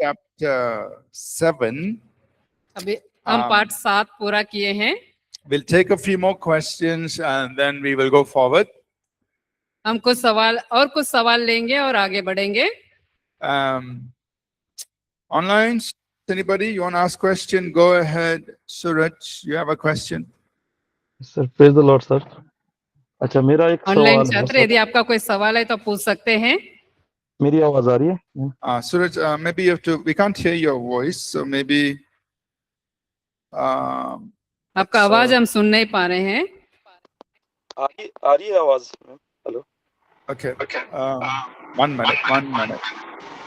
chapter 7. अभी हम पाठ 7 पूरा किए हैं. We'll take a few more questions and then we will go forward. हम कुछ सवाल लेंगे और आगे बढ़ेंगे. Online, anybody you want to ask question? Go ahead, Suraj. You have a question? Sir, praise the Lord, sir. अच्छा, मेरा एक ऑनलाइन सवाल है छात्र, यदि आपका कोई सवाल है तो पूछ सकते हैं. मेरी आवाज आ रही है? Suraj, maybe you have to. We can't hear your voice, so maybe. आपका आवाज हम सुन नहीं पा रहे हैं. आ रही है आवाज? Hello. Okay. 1 minute.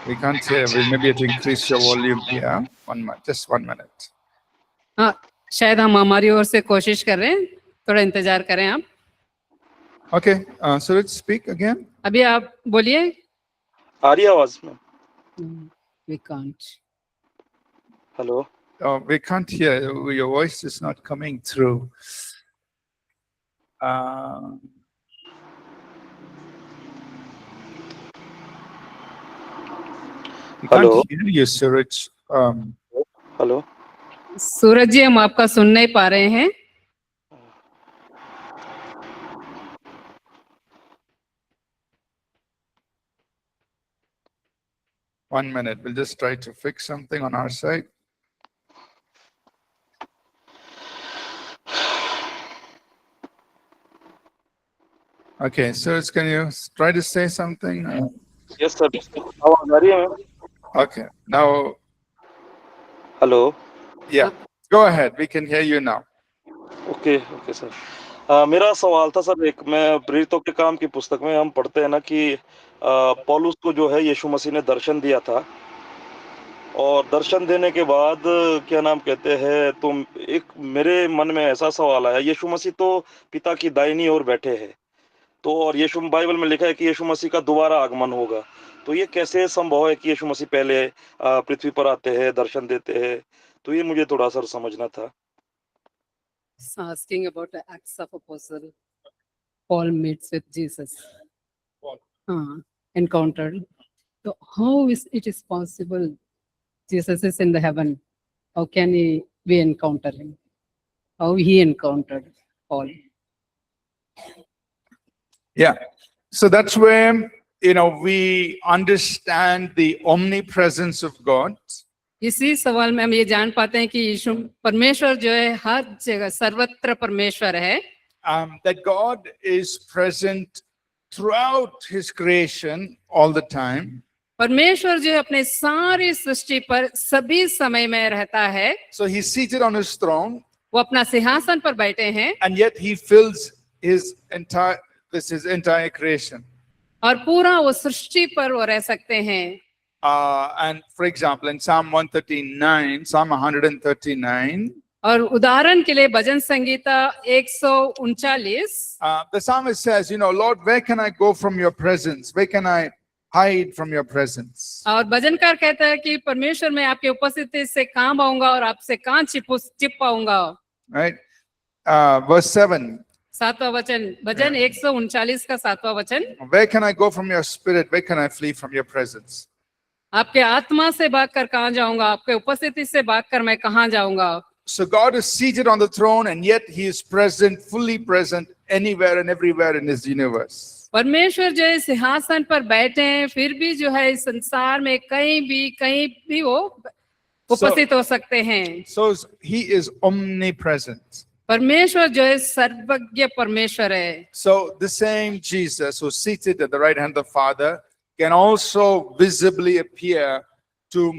We can't hear. We maybe have to increase your volume here. 1 minute. Just 1 minute. हाँ, शायद हम हमारी ओर से कोशिश कर रहे हैं. थोड़ा इंतजार करें आप. Okay. Suraj, speak again. अभी आप बोलिए. आ रही है आवाज? We can't. Hello. We can't hear. Your voice is not coming through. We can't hear you, Suraj. Hello. Suraj ji, हम आपका सुन नहीं पा रहे हैं. One minute. We'll just try to fix something on our side. Okay, Suraj, can you try to say something? Yes, sir. आवाज आ रही है? Okay. Now. Hello. Yeah. Go ahead. We can hear you now. Okay sir. मेरा सवाल था sir, एक मैं प्रेरितों के काम की पुस्तक में हम पढ़ते हैं ना कि पौलुस को जो है यीशु मसीह ने दर्शन दिया था, और दर्शन देने के बाद क्या नाम कहते हैं, तो एक मेरे मन में ऐसा सवाल आया, यीशु मसीह तो पिता की दाहिनी ओर बैठे हैं, तो और यीशु बाइबल में लिखा है कि यीशु मसीह का दोबारा आगमन होगा, तो ये कैसे संभव है कि यीशु मसीह पहले पृथ्वी पर आते हैं, दर्शन देते हैं? तो ये मुझे थोड़ा सर समझना था. Asking about the Acts of Apostle. Paul meets with Jesus. Encountered. So how is it possible? Jesus is in the heaven. How can we encounter him? How he encountered Paul? Yeah. So that's where, we understand the omnipresence of God. इसी सवाल में हम ये जान पाते हैं कि यीशु परमेश्वर जो है हर जगह सर्वत्र परमेश्वर है. That God is present throughout his creation all the time. परमेश्वर जो है अपने सारी सृष्टि पर सभी समय में रहता है. So he's seated on his throne. वो अपना सिंहासन पर बैठे हैं. And yet he fills his entire creation. और पूरा वो सृष्टि पर वो रह सकते हैं. And for example, in Psalm 139, और उदाहरण के लिए भजन Sangeeta 139, the psalmist says, Lord, where can I go from your presence? Where can I hide from your presence? और भजनकार कहता है कि परमेश्वर मैं आपकी उपस्थिति से कहां आऊंगा और आपसे कहां छिप पाऊंगा. Right? Verse 7. 7वां वचन, भजन 139 का 7वां वचन. Where can I go from your spirit? Where can I flee from your presence? आपके आत्मा से भागकर कहां जाऊंगा, आपके उपस्थिति से भागकर मैं कहां जाऊंगा. So God is seated on the throne, and yet he is present, fully present anywhere and everywhere in his universe. परमेश्वर जो है सिंहासन पर बैठे हैं, फिर भी जो है इस संसार में कहीं भी वो उपस्थित हो सकते हैं. So he is omnipresent. परमेश्वर जो है सर्वज्ञ परमेश्वर है. So the same Jesus who is seated at the right hand of the Father can also visibly appear to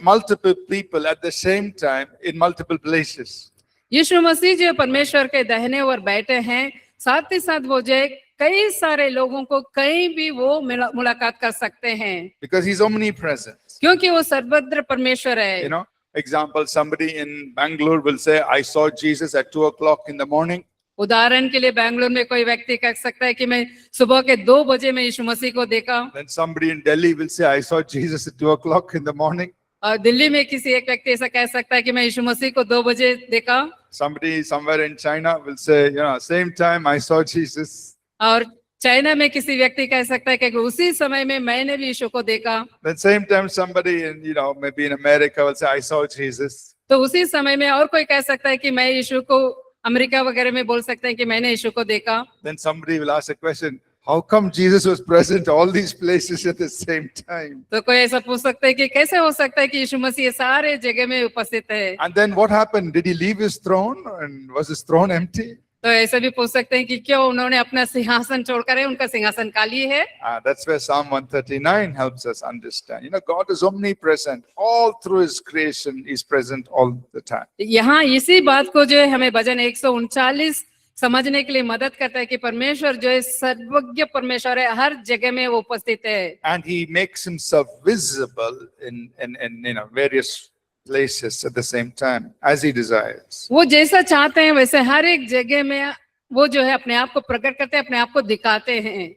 multiple people at the same time in multiple places. यीशु मसीह जो परमेश्वर के दाहिने ओर बैठे हैं, साथ ही साथ वो जो कई सारे लोगों को कहीं भी वो मुलाकात कर सकते हैं. Because he's omnipresent. क्योंकि वो सर्वत्र परमेश्वर है. Example, somebody in Bangalore will say, I saw Jesus at 2 o'clock in the morning. उदाहरण के लिए बैंगलोर में कोई व्यक्ति कह सकता है कि मैं सुबह के 2 बजे में यीशु मसीह को देखा. Then somebody in Delhi will say, I saw Jesus at 2 o'clock in the morning. और दिल्ली में किसी एक व्यक्ति ऐसा कह सकता है कि मैं यीशु मसीह को 2 बजे देखा. Somebody somewhere in China will say, same time I saw Jesus. और चाइना में किसी व्यक्ति कह सकता है कि उसी समय में मैंने भी यीशु को देखा। Then same time somebody in, maybe in America will say, I saw Jesus. तो उसी समय में और कोई कह सकता है कि मैं यीशु को, अमेरिका वगैरह में बोल सकते हैं कि मैंने यीशु को देखा। Then somebody will ask a question, how come Jesus was present all these places at the same time? तो कोई ऐसा पूछ सकता है कि कैसे हो सकता है कि यीशु मसीह सारे जगह में उपस्थित है। And then what happened? Did he leave his throne and was his throne empty? तो ऐसा भी पूछ सकते हैं कि क्यों उन्होंने अपना सिंहासन छोड़कर उनका सिंहासन खाली है। That's where Psalm 139 helps us understand. God is omnipresent. All through his creation, he's present all the time. यहाँ इसी बात को जो है हमें भजन 139 समझने के लिए मदद करता है कि परमेश्वर जो है सर्वज्ञ परमेश्वर है, हर जगह में वो उपस्थित है। And he makes himself visible in various places at the same time as he desires. वो जैसा चाहते हैं वैसे हर एक जगह में वो जो है अपने आप को प्रकट करते हैं, अपने आप को दिखाते हैं।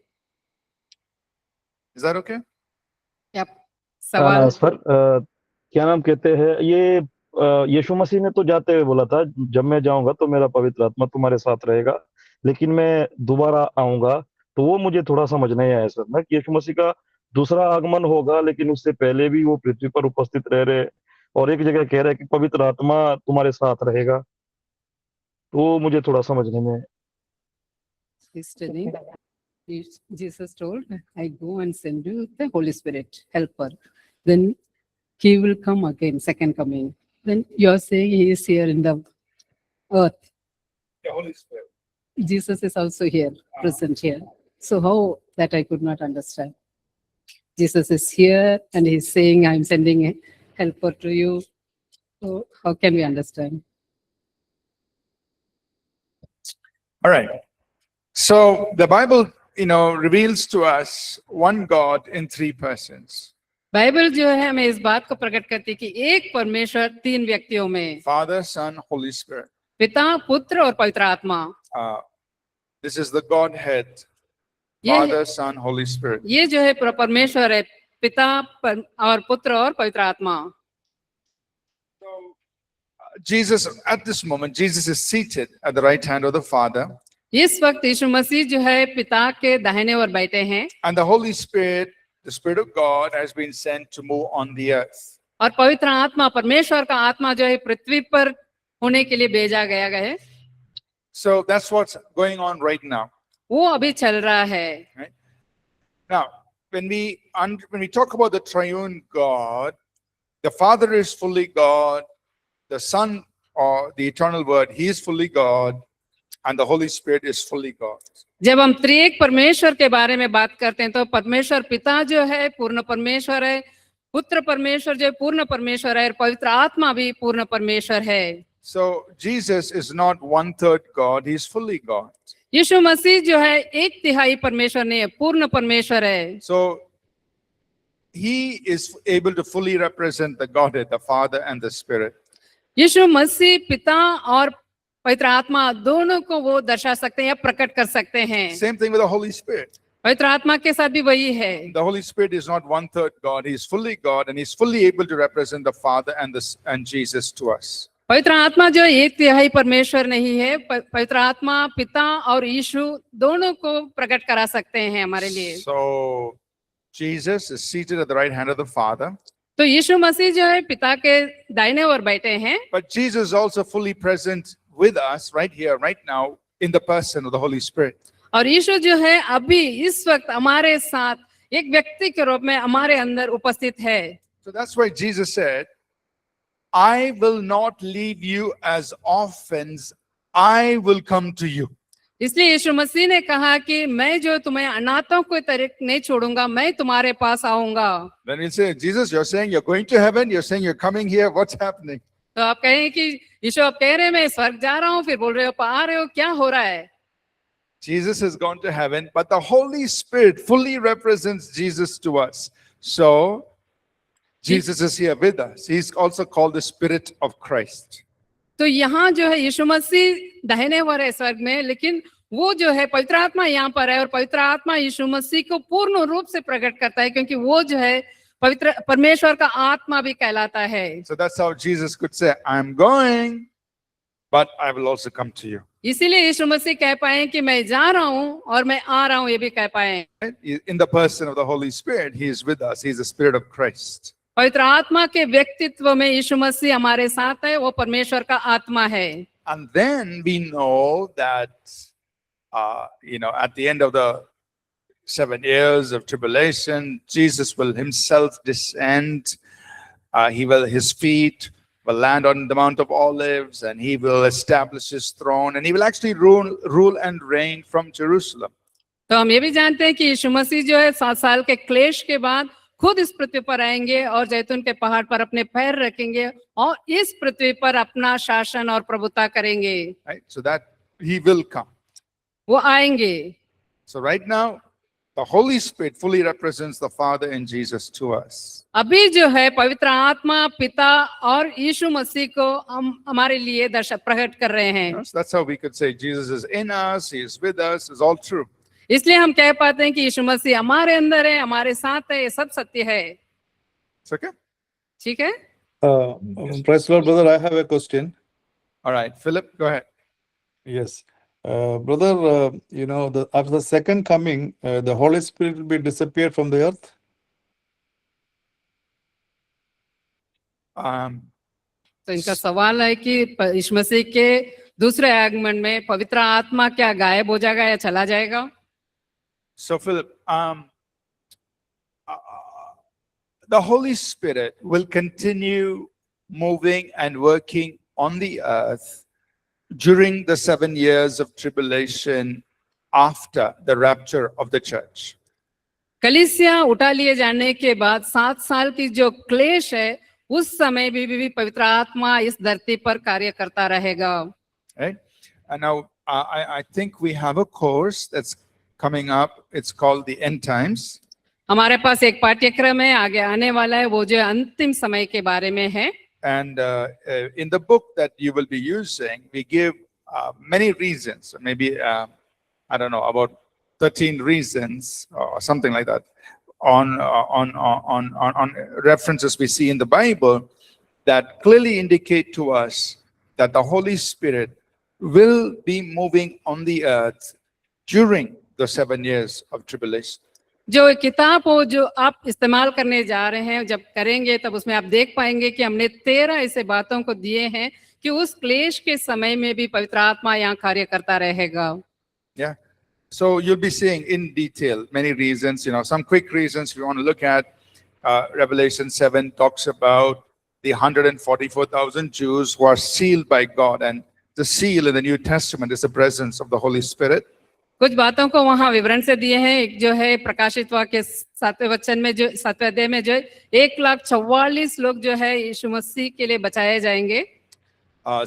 Is that okay? सवाल सर क्या नाम कहते हैं ये यीशु मसीह ने तो जाते हुए बोला था, जब मैं जाऊंगा तो मेरा पवित्र आत्मा तुम्हारे साथ रहेगा, लेकिन मैं दोबारा आऊंगा। तो वो मुझे थोड़ा समझ नहीं आया सर ना कि यीशु मसीह का दूसरा आगमन होगा, लेकिन उससे पहले भी वो पृथ्वी पर उपस्थित रह रहे, और एक जगह कह रहे हैं कि पवित्र आत्मा तुम्हारे साथ रहेगा। तो मुझे थोड़ा समझने में Jesus told, I go and send you the Holy Spirit, helper. Then he will come again, second coming. Then you are saying he is here in the earth. The Holy Spirit. Jesus is also here, present here. So how that I could not understand. Jesus is here and he's saying, I'm sending a helper to you. So how can we understand? All right. So the Bible, reveals to us one God in three persons. Bible जो है हमें इस बात को प्रकट करती है कि एक परमेश्वर तीन व्यक्तियों में, Father, Son, Holy Spirit. पिता, पुत्र और पवित्र आत्मा। This is the Godhead. Father, Son, Holy Spirit. ये जो है परमेश्वर है, पिता और पुत्र और पवित्र आत्मा। So, Jesus, at this moment, Jesus is seated at the right hand of the Father. इस वक्त यीशु मसीह जो है पिता के दाहिने ओर बैठे हैं, And the Holy Spirit, the Spirit of God, has been sent to move on the earth. और पवित्र आत्मा, परमेश्वर का आत्मा जो है पृथ्वी पर होने के लिए भेजा गया है। So that's what's going on right now. वो अभी चल रहा है। Right? Now, when we talk about the triune God, the Father is fully God, the Son or the eternal Word, he is fully God, and the Holy Spirit is fully God. जब हम त्रिएक परमेश्वर के बारे में बात करते हैं तो परमेश्वर पिता जो है पूर्ण परमेश्वर है, पुत्र परमेश्वर जो है पूर्ण परमेश्वर है, और पवित्र आत्मा भी पूर्ण परमेश्वर है। So Jesus is not 1/3 God, he is fully God. यीशु मसीह जो है एक तिहाई परमेश्वर नहीं है, पूर्ण परमेश्वर है। So he is able to fully represent the Godhead, the Father and the Spirit. यीशु मसीह पिता और पवित्र आत्मा दोनों को वो दर्शा सकते हैं या प्रकट कर सकते हैं। Same thing with the Holy Spirit. पवित्र आत्मा के साथ भी वही है। The Holy Spirit is not 1/3 God, he is fully God and he is fully able to represent the Father and Jesus to us. पवित्र आत्मा जो एक तिहाई परमेश्वर नहीं है, पवित्र आत्मा पिता और यीशु दोनों को प्रकट करा सकते हैं हमारे लिए। So Jesus is seated at the right hand of the Father. तो यीशु मसीह जो है पिता के दाहिने ओर बैठे हैं, But Jesus is also fully present with us right here, right now, in the person of the Holy Spirit. और यीशु जो है अभी इस वक्त हमारे साथ एक व्यक्ति के रूप में हमारे अंदर उपस्थित है। So that's why Jesus said, I will not leave you as orphans, I will come to you. इसलिए यीशु मसीह ने कहा कि मैं जो तुम्हें अनाथों को तरह नहीं छोड़ूंगा, मैं तुम्हारे पास आऊंगा। Then we'll say, Jesus, you're saying you're going to heaven, you're saying you're coming here, what's happening? तो आप कहें कि यीशु आप कह रहे हैं मैं स्वर्ग जा रहा हूँ, फिर बोल रहे हो आ रहे हो, क्या हो रहा है? Jesus has gone to heaven, but the Holy Spirit fully represents Jesus to us. So Jesus is here with us. He's also called the Spirit of Christ. तो यहाँ जो है यीशु मसीह दाहिने ओर है स्वर्ग में, लेकिन वो जो है पवित्र आत्मा यहाँ पर है और पवित्र आत्मा यीशु मसीह को पूर्ण रूप से प्रकट करता है, क्योंकि वो जो है पवित्र परमेश्वर का आत्मा भी कहलाता है। So that's how Jesus could say, I'm going. but I will also come to you. इसीलिए यीशु मसीह कह पाए कि मैं जा रहा हूँ और मैं आ रहा हूँ, ये भी कह पाए। Right? In the person of the Holy Spirit, He is with us. He is the Spirit of Christ. पवित्र आत्मा के व्यक्तित्व में यीशु मसीह हमारे साथ है, वो परमेश्वर का आत्मा है। And then we know that, at the end of the 7 years of tribulation, Jesus will Himself descend. His feet will land on the Mount of Olives, and He will establish His throne, and He will actually rule and reign from Jerusalem. तो हम ये भी जानते हैं कि यीशु मसीह जो है 7 साल के क्लेश के बाद खुद इस पृथ्वी पर आएंगे और जैतून के पहाड़ पर अपने पैर रखेंगे और इस पृथ्वी पर अपना शासन और प्रभुता करेंगे। Right? So that He will come. वो आएंगे। So right now, the Holy Spirit fully represents the Father and Jesus to us. अभी जो है पवित्र आत्मा पिता और यीशु मसीह को हमारे लिए दर्शक प्रकट कर रहे हैं। So that's how we could say Jesus is in us, He is with us, is all true. इसलिए हम कह पाते हैं कि यीशु मसीह हमारे अंदर है, हमारे साथ है, ये सब सत्य है। It's okay? ठीक है। Praise the Lord, brother. I have a question. All right, Philip, go ahead. Yes. Brother, after the second coming, the Holy Spirit will be disappeared from the earth? तो इनका सवाल है कि यीशु मसीह के दूसरे आगमन में पवित्र आत्मा क्या गायब हो जाएगा या चला जाएगा? So Philip, the Holy Spirit will continue moving and working on the earth during the 7 years of tribulation after the rapture of the church. कलीसिया उठा लिए जाने के बाद 7 साल की जो क्लेश है उस समय भी पवित्र आत्मा इस धरती पर कार्य करता रहेगा। Right? And now I think we have a course that's coming up. It's called the End Times. हमारे पास एक पाठ्यक्रम है आगे आने वाला है, वो जो अंतिम समय के बारे में है। And in the book that you will be using, we give many reasons, maybe, I don't know, about 13 reasons or something like that, on references we see in the Bible that clearly indicate to us that the Holy Spirit will be moving on the earth during the 7 years of tribulation. जो किताब हो जो आप इस्तेमाल करने जा रहे हैं, जब करेंगे तब उसमें आप देख पाएंगे कि हमने 13 ऐसे बातों को दिए हैं कि उस क्लेश के समय में भी पवित्र आत्मा यहाँ कार्य करता रहेगा। Yeah. So you'll be seeing in detail many reasons, some quick reasons we want to look at. Revelation 7 talks about the 144,000 Jews who are sealed by God, and the seal in the New Testament is the presence of the Holy Spirit. कुछ बातों को वहाँ विवरण से दिए हैं। एक जो है प्रकाशित वाक्य 7वें वचन में जो 7वें अध्याय में जो 1,44,000 लोग जो है यीशु मसीह के लिए बचाए जाएंगे।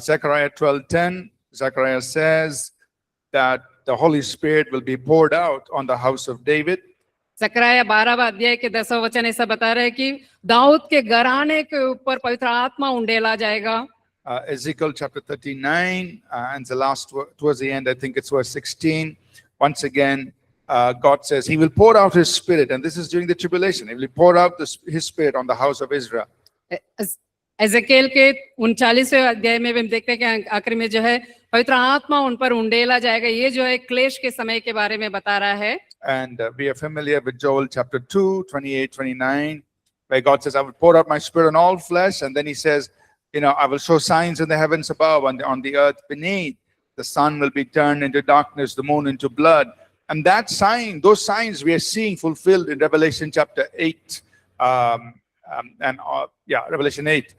Zechariah 12:10, Zechariah says that the Holy Spirit will be poured out on the house of David. ज़करया 12वां अध्याय के 10वां वचन ऐसा बता रहा है कि दाऊद के घराने के ऊपर पवित्र आत्मा उंडेला जाएगा। Ezekiel chapter 39, and the last towards the end, I think it's verse 16. Once again, God says He will pour out His Spirit, and this is during the tribulation. He will pour out His Spirit on the house of Israel. एजेकिएल के 39वें अध्याय में भी हम देखते हैं कि आखिर में जो है पवित्र आत्मा उन पर उंडेला जाएगा। ये जो है क्लेश के समय के बारे में बता रहा है। And we are familiar with Joel chapter 2, 28, 29, where God says, I will pour out my Spirit on all flesh. And then He says, I will show signs in the heavens above and on the earth beneath. The sun will be turned into darkness, the moon into blood. And that sign, those signs we are seeing fulfilled in Revelation chapter 8. Revelation 8.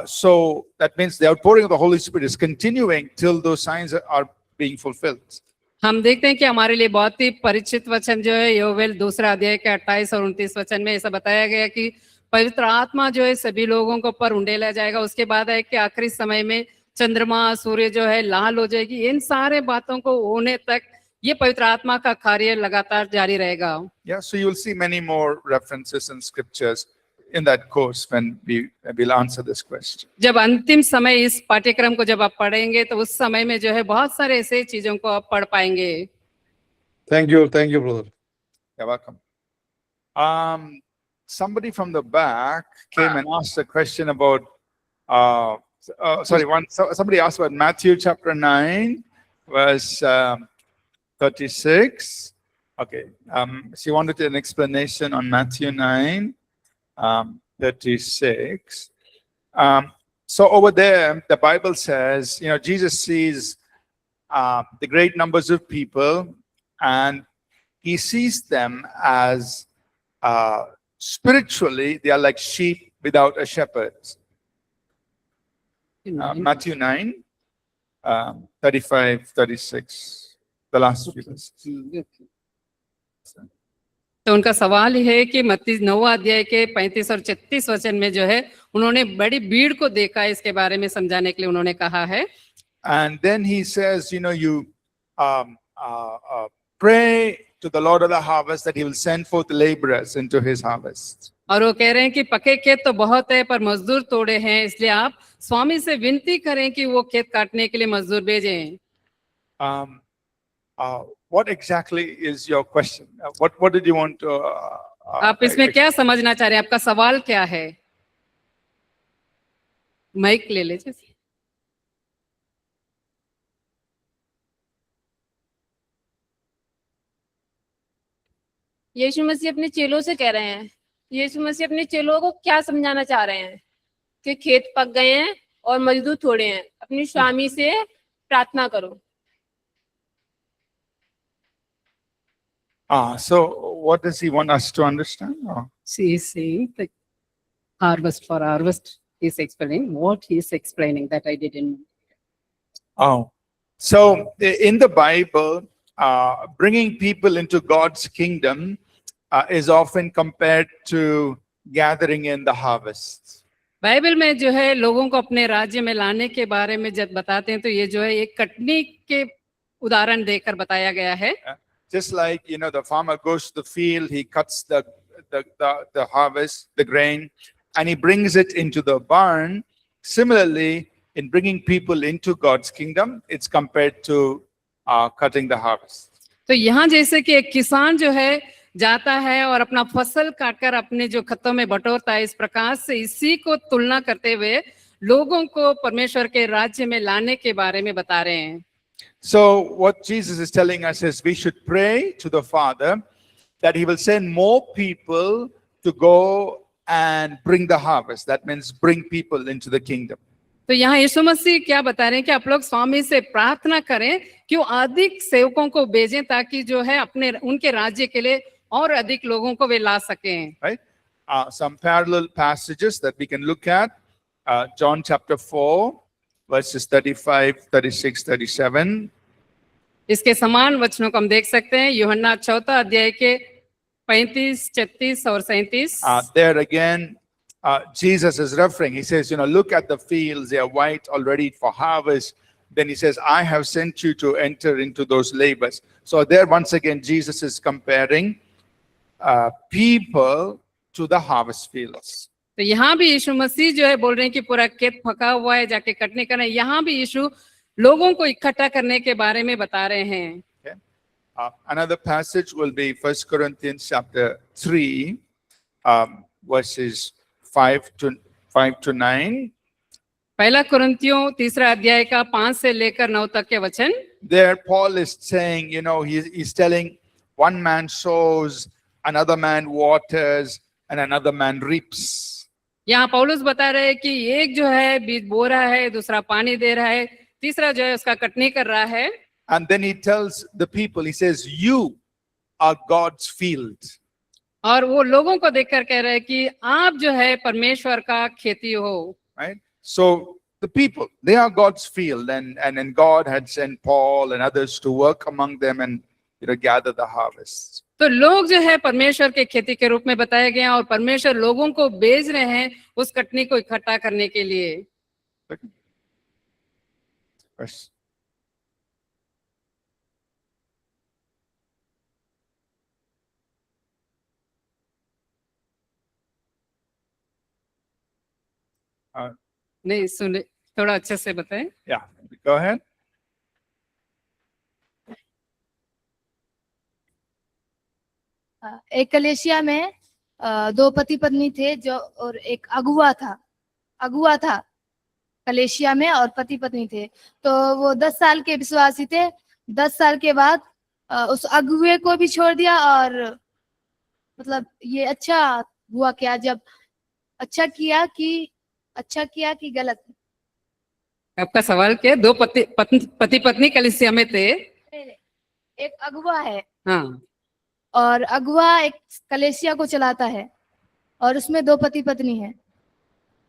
So that means the outpouring of the Holy Spirit is continuing till those signs are being fulfilled. हम देखते हैं कि हमारे लिए बहुत ही परिचित वचन जो है योवेल 2 अध्याय के 28 और 29 वचन में ऐसा बताया गया कि पवित्र आत्मा जो है सभी लोगों को पर उंडेला जाएगा। उसके बाद है कि आखिरी समय में चंद्रमा सूर्य जो है लाल हो जाएगी। इन सारे बातों को होने तक ये पवित्र आत्मा का कार्य लगातार जारी रहेगा। Yeah, so you will see many more references in scriptures in that course when we will answer this question. जब अंतिम समय इस पाठ्यक्रम को जब आप पढ़ेंगे तो उस समय में जो है बहुत सारे ऐसे चीजों को आप पढ़ पाएंगे। Thank you, brother. You're welcome. Somebody from the back came and asked a question about Sorry, somebody asked about Matthew chapter 9, verse 36. Okay, she wanted an explanation on Matthew 9, 36. So over there, the Bible says, Jesus sees the great numbers of people, and he sees them as spiritually, they are like sheep without a shepherd. Matthew 9, 35, 36, the last few verses. तो उनका सवाल है कि मत्ती 9 अध्याय के 35 और 36 वचन में जो है उन्होंने बड़ी भीड़ को देखा, इसके बारे में समझाने के लिए उन्होंने कहा है. And then he says, you pray to the Lord of the harvest that he will send forth laborers into his harvest. और वो कह रहे हैं कि पके खेत तो बहुत है पर मजदूर थोड़े हैं, इसलिए आप स्वामी से विनती करें कि वो खेत काटने के लिए मजदूर भेजें. What exactly is your question? What did you want to? आप इसमें क्या समझना चाह रहे हैं? आपका सवाल क्या है? माइक ले लीजिए. यीशु मसीह अपने चेलों से कह रहे हैं, यीशु मसीह अपने चेलों को क्या समझाना चाह रहे हैं कि खेत पक गए हैं और मजदूर थोड़े हैं, अपनी स्वामी से प्रार्थना करो. So what does he want us to understand? She is saying the harvest for harvest is explaining what he is explaining that I didn't. So in the Bible, bringing people into God's kingdom is often compared to gathering in the harvest. Bible में जो है लोगों को अपने राज्य में लाने के बारे में जब बताते हैं तो ये जो है एक कटनी के उदाहरण देकर बताया गया है. Just like, the farmer goes to the field, he cuts the harvest, the grain, and he brings it into the barn. Similarly, in bringing people into God's kingdom, it's compared to cutting the harvest. तो यहाँ जैसे कि एक किसान जो है जाता है और अपना फसल काटकर अपने जो खेतों में बटोरता है, इस प्रकार से इसी को तुलना करते हुए लोगों को परमेश्वर के राज्य में लाने के बारे में बता रहे हैं. So what Jesus is telling us is we should pray to the Father that he will send more people to go and bring the harvest. That means bring people into the kingdom. तो यहाँ यीशु मसीह क्या बता रहे हैं कि आप लोग स्वामी से प्रार्थना करें कि वो अधिक सेवकों को भेजें ताकि जो है अपने उनके राज्य के लिए और अधिक लोगों को वे ला सकें. Right? Some parallel passages that we can look at. John chapter 4. Verses 35, 36, 37. इसके समान वचनों को हम देख सकते हैं यूहन्ना 4 अध्याय के 35, 36 और 37. There again, Jesus is referring. He says, look at the fields; they are white already for harvest. Then he says, I have sent you to enter into those labors. So there, once again, Jesus is comparing people to the harvest fields. तो यहाँ भी यीशु मसीह जो है बोल रहे हैं कि पूरा खेत पका हुआ है, जाके कटने का नहीं. यहाँ भी यीशु लोगों को इकट्ठा करने के बारे में बता रहे हैं. Another passage will be 1 Corinthians chapter 3, verses 5 to 9. पहला कुरिन्थियों 3 अध्याय का 5 से लेकर 9 तक के वचन. There Paul is saying, he's telling one man sows, another man waters, and another man reaps. यहाँ पौलुस बता रहे हैं कि एक जो है बीज बो रहा है, दूसरा पानी दे रहा है, तीसरा जो है उसका कटनी कर रहा है. And then he tells the people, he says, you are God's field. और वो लोगों को देखकर कह रहे हैं कि आप जो है परमेश्वर का खेती हो. Right? So the people, they are God's field, and God had sent Paul and others to work among them and gather the harvest. तो लोग जो है परमेश्वर के खेती के रूप में बताया गया और परमेश्वर लोगों को भेज रहे हैं उस कटनी को इकट्ठा करने के लिए. नहीं सुने, थोड़ा अच्छे से बताएं. Yeah, go ahead. एक कलेशिया में 2 पति पत्नी थे जो और एक अगुआ था. कलेशिया में और पति पत्नी थे। तो वो 10 साल के विश्वासी थे। 10 साल के बाद उस अगुवे को भी छोड़ दिया। और मतलब ये अच्छा हुआ क्या, जब अच्छा किया कि गलत? आपका सवाल क्या है? दो पति पत्नी कलीसिया में थे। एक अगुवा है हाँ, और अगुवा एक कलेशिया को चलाता है और उसमें 2 पति पत्नी है।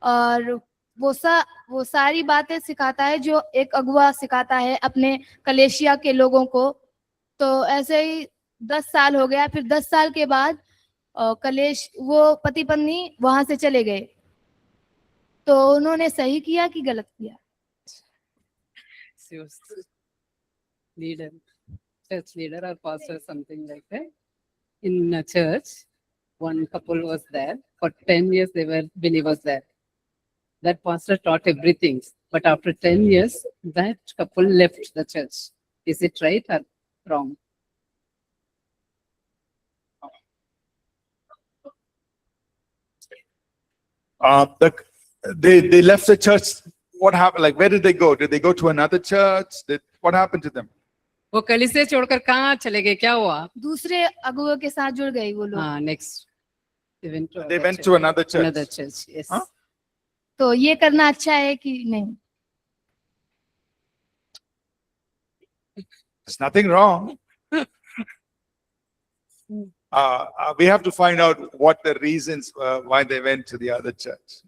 और वो सारी बातें सिखाता है जो एक अगुवा सिखाता है अपने कलेशिया के लोगों को। तो ऐसे ही 10 साल हो गया। फिर 10 साल के बाद वो पति पत्नी वहां से चले गए। तो उन्होंने सही किया कि गलत किया? she was leader, church leader or pastor, something like that. In a church, one couple was there. For 10 years, they were believers there. That pastor taught everything. But after 10 years, that couple left the church. Is it right or wrong? They left the church. What happened? Like, where did they go? Did they go to another church? What happened to them? वो कलीसिया छोड़कर कहाँ चले गए? क्या हुआ? दूसरे अगुवों के साथ जुड़ गए वो लोग। हाँ, next. They went to They other went church. to another church. Another church, yes. Huh? तो ये करना अच्छा है कि नहीं? There's nothing wrong. We have to find out what the reasons why they went to the other church.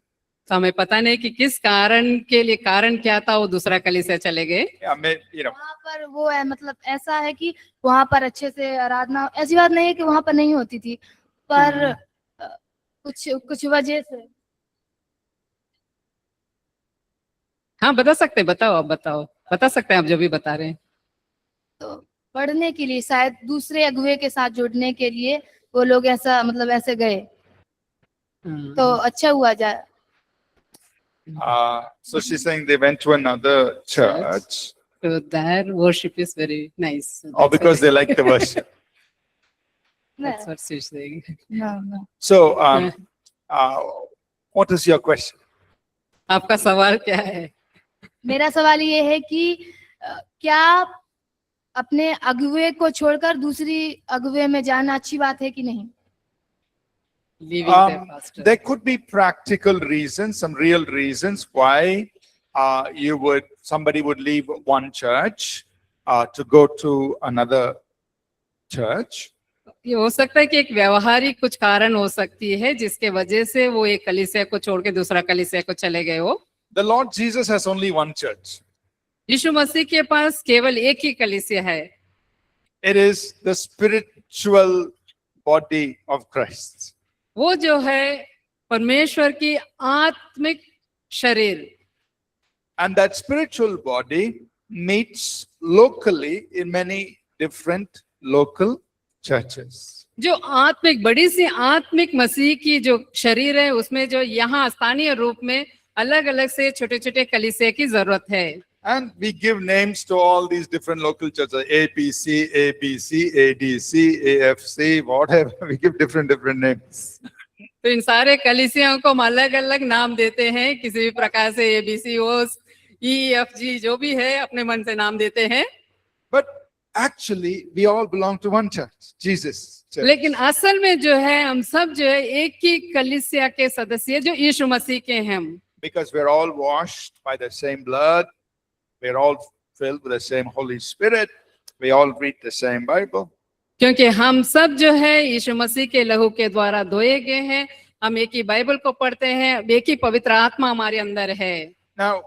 तो हमें पता नहीं कि किस कारण के लिए, कारण क्या था वो दूसरा कलीसिया चले गए। वहाँ पर वो है, मतलब ऐसा है कि वहाँ पर अच्छे से आराधना, ऐसी बात नहीं है कि वहाँ पर नहीं होती थी, पर कुछ वजह से। हाँ, बता सकते हैं, बताओ, आप बताओ, बता सकते हैं आप जो भी बता रहे हैं। तो पढ़ने के लिए, शायद दूसरे अगुवे के साथ जुड़ने के लिए वो लोग ऐसा, मतलब ऐसे गए। तो अच्छा हुआ जाए। So she's saying they went to another church. So their worship is very nice. Or because they like the worship. That's what she's saying. No. So, what is your question? आपका सवाल क्या है? मेरा सवाल ये है कि क्या अपने अगुवे को छोड़कर दूसरी अगुवे में जाना अच्छी बात है कि नहीं? Leaving their pastor. There could be practical reasons, some real reasons why somebody would leave one church to go to another church. ये हो सकता है कि एक व्यवहारिक कुछ कारण हो सकती है जिसके वजह से वो एक कलीसिया को छोड़ के दूसरा कलीसिया को चले गए हो। The Lord Jesus has only one church. यीशु मसीह के पास केवल एक ही कलीसिया है। It is the spiritual body of Christ. वो जो है परमेश्वर की आत्मिक शरीर। And that spiritual body meets locally in many different local churches. जो आत्मिक, बड़ी सी आत्मिक मसीह की जो शरीर है उसमें जो यहाँ स्थानीय रूप में अलग अलग से छोटे छोटे कलीसिया की जरूरत है। And we give names to all these different local churches, APC, ABC, ADC, AFC, whatever. We give different names. तो इन सारे कलीसियाओं को हम अलग अलग नाम देते हैं, किसी भी प्रकार से ABC, OS, EFG जो भी है अपने मन से नाम देते हैं। But actually, we all belong to one church, Jesus Church. लेकिन असल में जो है हम सब जो है एक ही कलीसिया के सदस्य जो यीशु मसीह के हैं। Because we're all washed by the same blood. We're all filled with the same Holy Spirit. We all read the same Bible. क्योंकि हम सब जो है यीशु मसीह के लहू के द्वारा धोए गए हैं, हम एक ही बाइबल को पढ़ते हैं, एक ही पवित्र आत्मा हमारे अंदर है। Now,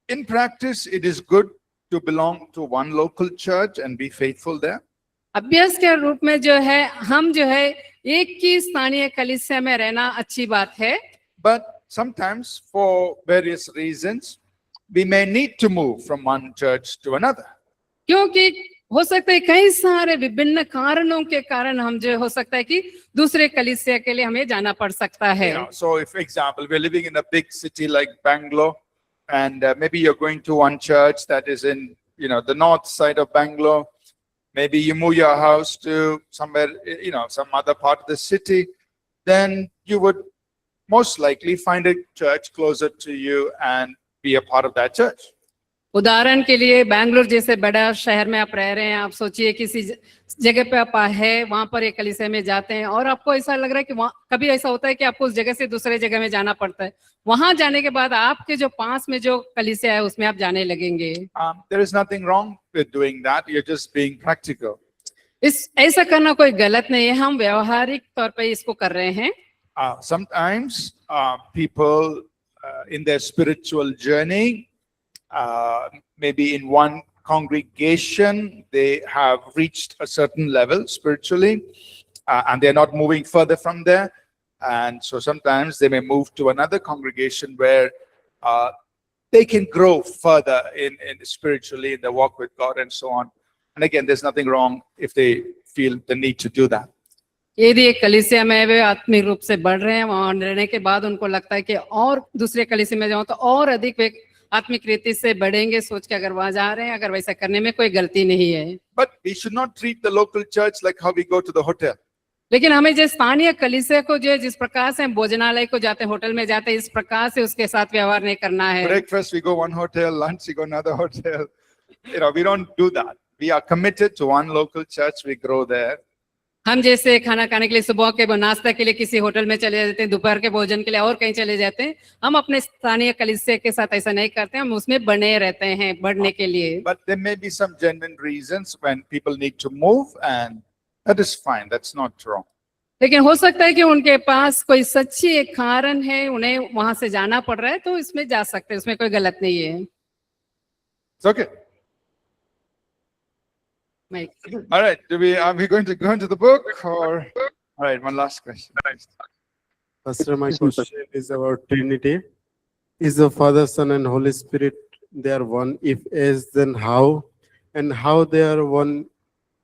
in practice, it is good to belong to one local church and be faithful there. अभ्यास के रूप में जो है हम जो है एक ही स्थानीय कलीसिया में रहना अच्छी बात है। But sometimes, for various reasons, we may need to move from one church to another. क्योंकि हो सकता है कई सारे विभिन्न कारणों के कारण हम जो हो सकता है कि दूसरे कलीसिया के लिए हमें जाना पड़ सकता है। So, if, for example, we're living in a big city like Bangalore, and maybe you're going to one church that is in, the north side of Bangalore. Maybe you move your house to somewhere, some other part of the city. Then you would most likely find a church closer to you and be a part of that church. उदाहरण के लिए बैंगलोर जैसे बड़ा शहर में आप रह रहे हैं, आप सोचिए किसी जगह पे आप है, वहां पर एक कलीसिया में जाते हैं और आपको ऐसा लग रहा है कि वहाँ कभी ऐसा होता है कि आपको उस जगह से दूसरे जगह में जाना पड़ता है, वहां जाने के बाद आपके जो पास में जो कलीसिया है उसमें आप जाने लगेंगे। There is nothing wrong with doing that. You're just being practical. इस ऐसा करना कोई गलत नहीं है, हम व्यवहारिक तौर पे इसको कर रहे हैं। Sometimes people in their spiritual journey, maybe in one congregation, they have reached a certain level spiritually, and they're not moving further from there. And so sometimes they may move to another congregation where they can grow further in spiritually in their walk with God and so on. And again, there's nothing wrong if they feel the need to do that. यदि एक कलीसिया में वे आत्मिक रूप से बढ़ रहे हैं, वहां रहने के बाद उनको लगता है कि और दूसरे कलीसिया में जाऊं तो और अधिक वे आत्मिक रीति से बढ़ेंगे, सोच के अगर वहां जा रहे हैं, अगर वैसा करने में कोई गलती नहीं है। But we should not treat the local church like how we go to the hotel. लेकिन हमें जो स्थानीय कलीसिया को जो जिस प्रकार से हम भोजनालय को जाते हैं, होटल में जाते हैं, इस प्रकार से उसके साथ व्यवहार नहीं करना है। Breakfast, we go one hotel, lunch, we go another hotel. We don't do that. We are committed to one local church, we grow there. हम जैसे खाना खाने के लिए सुबह के नाश्ता के लिए किसी होटल में चले जाते हैं, दोपहर के भोजन के लिए और कहीं चले जाते हैं, हम अपने स्थानीय कलीसिया के साथ ऐसा नहीं करते, हम उसमें बने रहते हैं बढ़ने के लिए। But there may be some genuine reasons when people need to move, and that is fine. That's not wrong. लेकिन हो सकता है कि उनके पास कोई सच्ची एक कारण है, उन्हें वहां से जाना पड़ रहा है, तो इसमें जा सकते हैं, उसमें कोई गलत नहीं है। It's okay. All right. Are we going to go into the book or? All right. One last question. Pastor, my question is about Trinity. Is the Father, Son, and Holy Spirit they are one? If yes, then how? And how they are one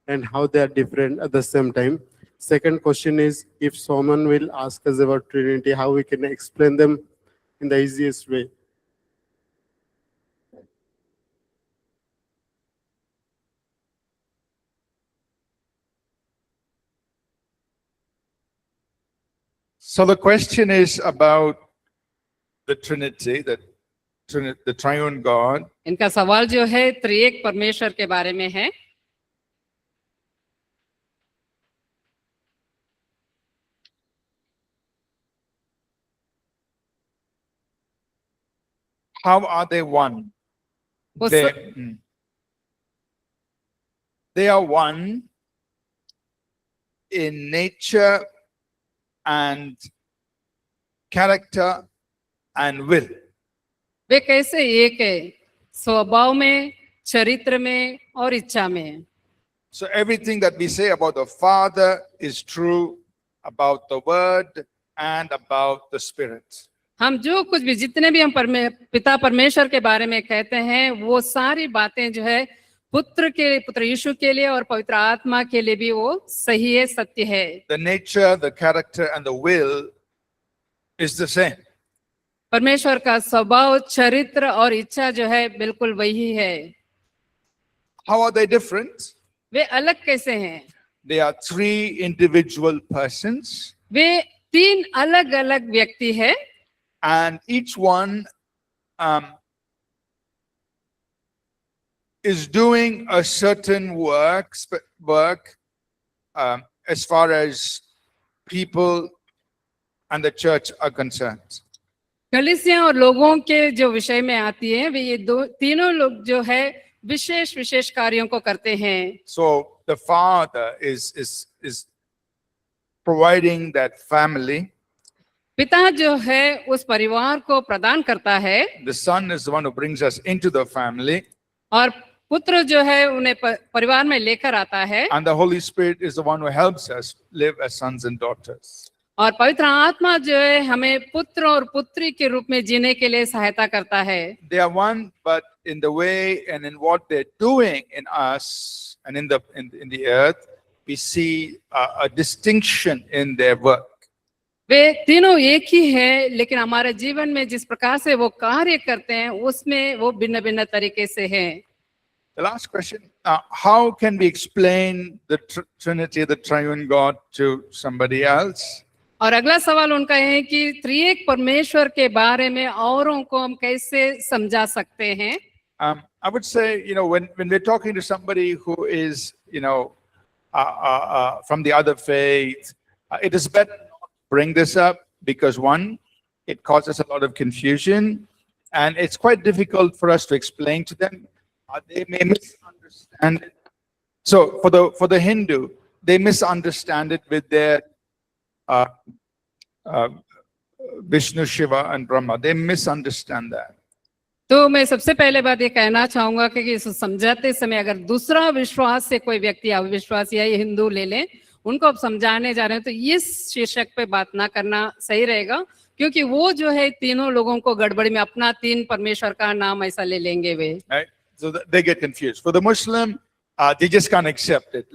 and how they are different at the same time? Second question is, if someone will ask us about Trinity, how we can explain them in the easiest way? So the question is about the Trinity, the triune God. इनका सवाल जो है त्रिएक परमेश्वर के बारे में है। How are they one? वो They are one in nature and character and will. वे कैसे एक है? स्वभाव में, चरित्र में और इच्छा में। So everything that we say about the Father is true about the Word and about the Spirit. हम जो कुछ भी जितने भी हम पिता परमेश्वर के बारे में कहते हैं, वो सारी बातें जो है पुत्र यीशु के लिए और पवित्र आत्मा के लिए भी वो सही है, सत्य है। The nature, the character and the will is the same. परमेश्वर का स्वभाव, चरित्र और इच्छा जो है बिल्कुल वही है। How are they different? वे अलग कैसे हैं? They are three individual persons. वे तीन अलग अलग व्यक्ति है and each one is doing a certain work as far as people and the church are concerned. कलीसिया और लोगों के जो विषय में आती है, वे ये तीनों लोग जो है विशेष कार्यों को करते हैं। So the Father is providing that family. पिता जो है उस परिवार को प्रदान करता है। The Son is the one who brings us into the family. और पुत्र जो है उन्हें परिवार में लेकर आता है। And the Holy Spirit is the one who helps us live as sons and daughters. और पवित्र आत्मा जो है हमें पुत्र और पुत्री के रूप में जीने के लिए सहायता करता है। They are one, but in the way and in what they're doing in us and in the earth, we see a distinction in their work. वे तीनों एक ही हैं, लेकिन हमारे जीवन में जिस प्रकार से वो कार्य करते हैं उसमें वो भिन्न तरीके से हैं। The last question, how can we explain the Trinity, the triune God to somebody else? और अगला सवाल उनका है कि त्रिएक परमेश्वर के बारे में औरों को हम कैसे समझा सकते हैं? I would say, when we're talking to somebody who is, from the other faith, it is better not to bring this up because one, it causes a lot of confusion, and it's quite difficult for us to explain to them. They may misunderstand it. So for the Hindu, they misunderstand it with their Vishnu, Shiva, and Brahma. They misunderstand that. तो मैं सबसे पहले बात ये कहना चाहूंगा कि इसको समझाते समय अगर दूसरा विश्वास से कोई व्यक्ति अविश्वासी या हिंदू ले लें, उनको आप समझाने जा रहे हैं तो इस शीर्षक पे बात ना करना सही रहेगा, क्योंकि वो जो है तीनों लोगों को गड़बड़ी में अपना तीन परमेश्वर का नाम ऐसा ले लेंगे वे. Right? So they get confused. For the Muslim, they just can't accept it.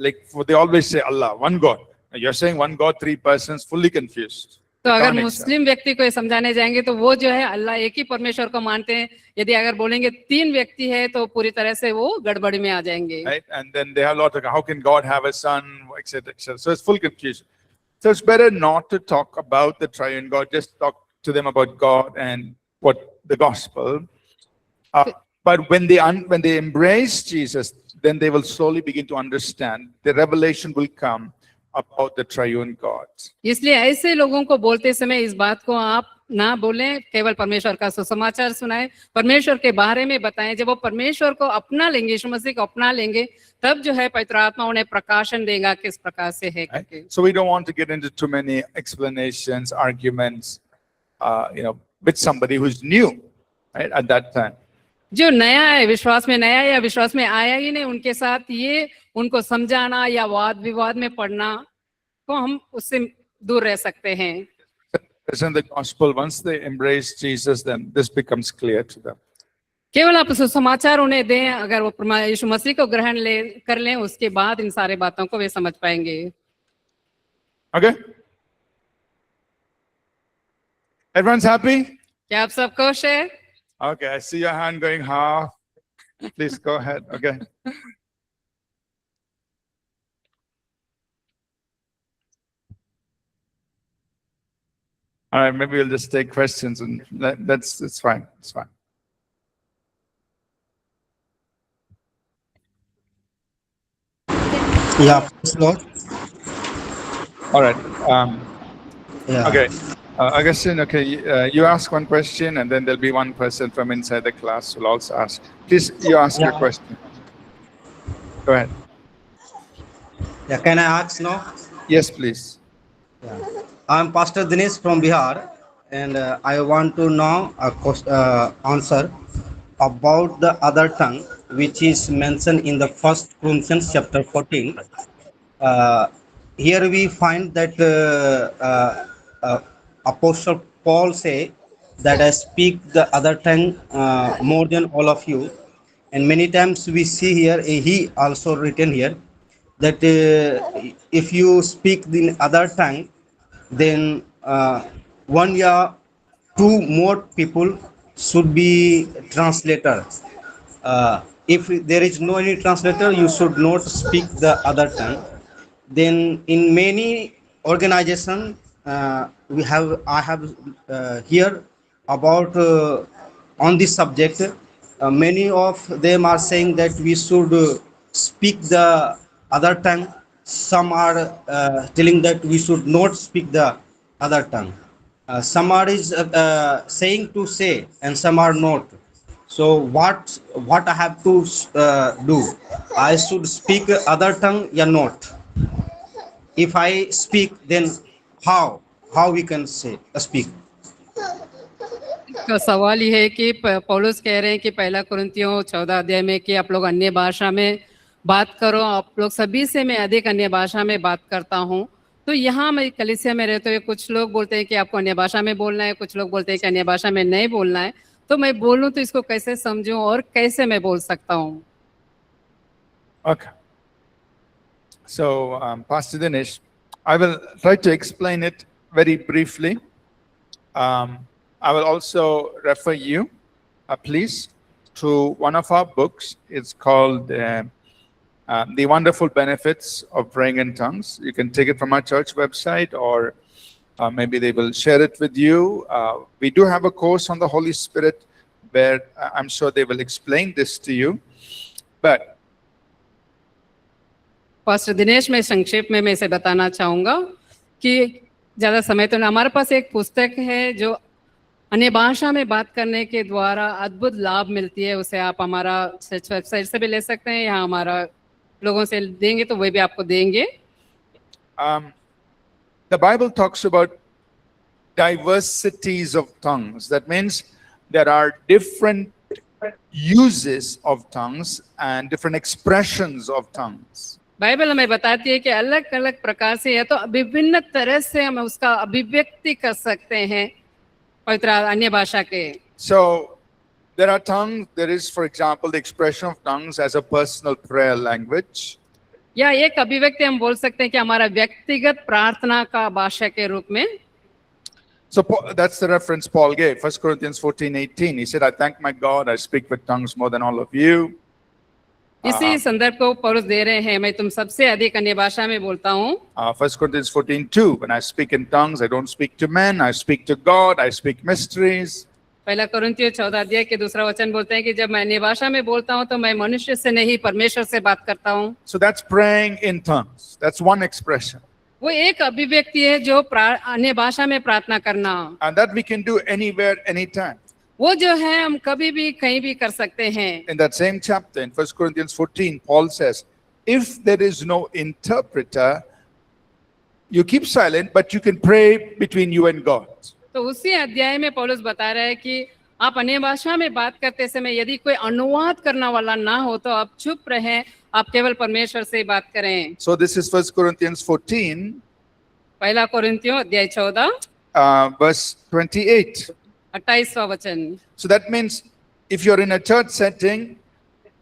They always say Allah, one God. You're saying one God, three persons, fully confused. तो अगर Can't accept. मुस्लिम व्यक्ति को ये समझाने जाएंगे तो वो जो है अल्लाह एक ही परमेश्वर को मानते हैं. यदि अगर बोलेंगे तीन व्यक्ति है तो पूरी तरह से वो गड़बड़ी में आ जाएंगे. Right? And then they have a lot of, how can God have a son, etc., etc. So it's full confusion. So it's better not to talk about the triune God. Just talk to them about God and what the gospel. But when they embrace Jesus, then they will slowly begin to understand. The revelation will come about the triune God. इसलिए ऐसे लोगों को बोलते समय इस बात को आप ना बोलें, केवल परमेश्वर का सुसमाचार सुनाएं, परमेश्वर के बारे में बताएं. जब वो परमेश्वर को अपना लेंगे, यीशु मसीह को अपना लेंगे, तब जो है पवित्र आत्मा उन्हें प्रकाशन देगा किस प्रकार से है करके. Right? So we don't want to get into too many explanations, arguments, with somebody who's new, right, at that time. जो नया है, विश्वास में नया या विश्वास में आया ही नहीं, उनके साथ ये उनको समझाना या वाद विवाद में पड़ना को हम उससे दूर रह सकते हैं. Present the gospel, once they embrace Jesus, then this becomes clear to them. केवल आप सुसमाचार उन्हें दें, अगर वो यीशु मसीह को ग्रहण कर लें, उसके बाद इन सारे बातों को वे समझ पाएंगे. Okay? Everyone's happy? क्या आप सब खुश है? Okay, I see your hand going half. Please go ahead. Okay. All right, maybe we'll just take questions and it's fine. It's fine. Yeah, praise Lord. All right. Yeah. Okay. Augustine, okay, you ask one question and then there'll be one person from inside the class who will also ask. Please, you ask your Yeah. question. Go ahead. Yeah, can I ask now? Yes, please. Yeah. I'm Pastor Dinesh from Bihar, and I want to know a answer about the other tongue, which is mentioned in the 1 Corinthians chapter 14. Here we find that Apostle Paul say that I speak the other tongue more than all of you, and many times we see here he also written here that if you speak the other tongue, then one year two more people should be translator. If there is no any translator, you should not speak the other tongue. Then in many organization I have here about on this subject. Many of them are saying that we should speak the other tongue. Some are telling that we should not speak the other tongue. Some are saying to say, and some are not. So what I have to do? I should speak other tongue or not? If I speak, then how we can say speak? का सवाल ये है कि पौलुस कह रहे हैं कि पहला कुरिन्थियों 14 अध्याय में कि आप लोग अन्य भाषा में बात करो. आप लोग सभी से मैं अधिक अन्य भाषा में बात करता हूँ. तो यहाँ मैं कलीसिया में रहते हुए कुछ लोग बोलते हैं कि आपको अन्य भाषा में बोलना है, कुछ लोग बोलते हैं कि अन्य भाषा में नहीं बोलना है. तो मैं बोलूँ तो इसको कैसे समझूं और कैसे मैं बोल सकता हूँ? Okay. So, Pastor Dinesh, I will try to explain it very briefly. I will also refer you, please, to one of our books. It's called The Wonderful Benefits of Praying in Tongues. You can take it from our church website, or Maybe they will share it with you. We do have a course on the Holy Spirit where I'm sure they will explain this to you. But pastor Dinesh, मैं संक्षेप में इसे बताना चाहूंगा कि ज्यादा समय तो नहीं, हमारे पास एक पुस्तक है जो अन्य भाषा में बात करने के द्वारा अद्भुत लाभ मिलती है। उसे आप हमारा वेबसाइट से भी ले सकते हैं, यहाँ हमारा लोगों से देंगे तो वे भी आपको देंगे। the Bible talks about diversities of tongues. That means there are different uses of tongues and different expressions of tongues. Bible हमें बताती है कि अलग अलग प्रकार से या तो विभिन्न तरह से हम उसका अभिव्यक्ति कर सकते हैं पवित्र अन्य भाषा के। So there are tongues. There is, for example, the expression of tongues as a personal prayer language. या एक अभिव्यक्ति हम बोल सकते हैं कि हमारा व्यक्तिगत प्रार्थना का भाषा के रूप में। So that's the reference Paul gave, 1 Corinthians 14:18. He said, I thank my God, I speak with tongues more than all of you. इसी संदर्भ को पौलुस दे रहे हैं, मैं तुम सबसे अधिक अन्य भाषा में बोलता हूँ। 1 Corinthians 14:2, when I speak in tongues, I don't speak to men, I speak to God, I speak mysteries. पहला कुरिन्थियों 14 अध्याय के दूसरा वचन बोलते हैं कि जब मैं अन्य भाषा में बोलता हूँ तो मैं मनुष्य से नहीं परमेश्वर से बात करता हूँ। So that's praying in tongues. That's one expression. वो एक अभिव्यक्ति है जो अन्य भाषा में प्रार्थना करना, And that we can do anywhere, anytime. वो जो है हम कभी भी कहीं भी कर सकते हैं। In that same chapter, in 1 Corinthians 14, Paul says, if there is no interpreter, you keep silent, but you can pray between you and God. तो उसी अध्याय में पौलुस बता रहा है कि आप अन्य भाषा में बात करते समय यदि कोई अनुवाद करना वाला ना हो तो आप चुप रहें, आप केवल परमेश्वर से बात करें। So this is 1 Corinthians 14, पहला कुरिन्थियों अध्याय 14 verse 28. 28वां वचन। So that means if you're in a church setting,